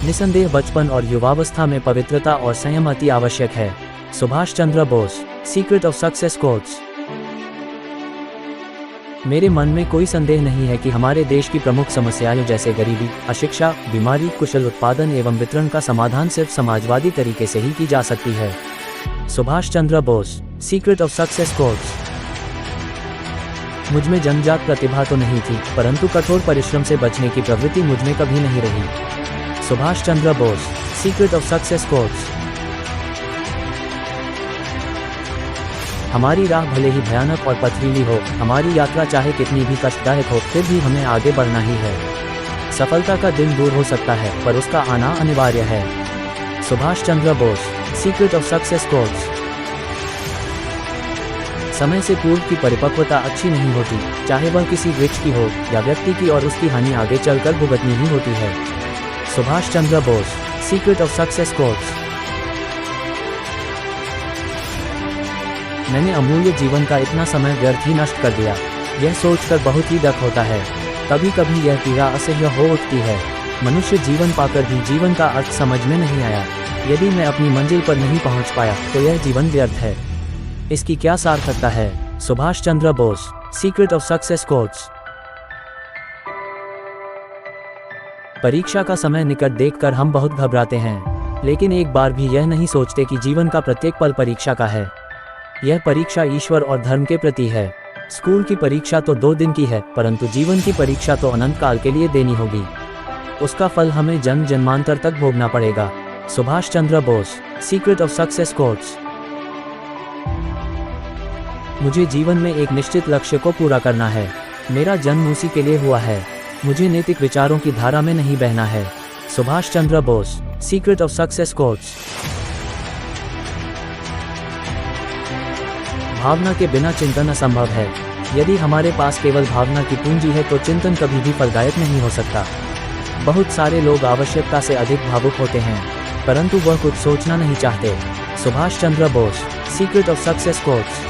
निसंदेह बचपन और युवावस्था में पवित्रता और संयम अति आवश्यक है। Subhash Chandra Bose, secret of success quotes. मेरे मन में कोई संदेह नहीं है कि हमारे देश की प्रमुख समस्याएं जैसे गरीबी, अशिक्षा, बीमारी, कुशल उत्पादन एवं वितरण का समाधान सिर्फ समाजवादी तरीके से ही की जा सकती है। Subhash Chandra Bose, secret of success quotes. मुझमें जन्मजात प्रतिभा तो नहीं थी, परंतु कठोर परिश्रम से बचने की प्रवृत्ति मुझमें कभी नहीं रही। Subhash Chandra Bose, secret of success quotes. हमारी राह भले ही भयानक और पथरीली हो, हमारी यात्रा चाहे कितनी भी कष्टदायक हो, फिर भी हमें आगे बढ़ना ही है। सफलता का दिन दूर हो सकता है, पर उसका आना अनिवार्य है। Subhash Chandra Bose, secret of success quotes. समय से पूर्व की परिपक्वता अच्छी नहीं होती, चाहे वह किसी वृक्ष की हो या व्यक्ति की, और उसकी हानि आगे चलकर भुगतनी ही होती है। Subhash Chandra Bose, secret of success quotes. मैंने अमूल्य जीवन का इतना समय व्यर्थ ही नष्ट कर दिया, यह सोचकर बहुत ही दुख होता है। कभी कभी यह पीड़ा असह्य हो उठती है। मनुष्य जीवन पाकर भी जीवन का अर्थ समझ में नहीं आया। यदि मैं अपनी मंजिल पर नहीं पहुंच पाया तो यह जीवन व्यर्थ है। इसकी क्या सार्थकता है? Subhash Chandra Bose, secret of success quotes. परीक्षा का समय निकट देखकर हम बहुत घबराते हैं, लेकिन एक बार भी यह नहीं सोचते कि जीवन का प्रत्येक पल परीक्षा का है। यह परीक्षा ईश्वर और धर्म के प्रति है। स्कूल की परीक्षा तो 2 दिन की है, परंतु जीवन की परीक्षा तो अनंत काल के लिए देनी होगी। उसका फल हमें जन्म जन्मांतर तक भोगना पड़ेगा। Subhash Chandra Bose, secret of success quotes. मुझे जीवन में एक निश्चित लक्ष्य को पूरा करना है। मेरा जन्म उसी के लिए हुआ है। मुझे नैतिक विचारों की धारा में नहीं बहना है। Subhash Chandra Bose, secret of success quotes. भावना के बिना चिंतन असंभव है। यदि हमारे पास केवल भावना की पूंजी है तो चिंतन कभी भी फलदायक नहीं हो सकता। बहुत सारे लोग आवश्यकता से अधिक भावुक होते हैं, परंतु वह कुछ सोचना नहीं चाहते। Subhash Chandra Bose, secret of success quotes.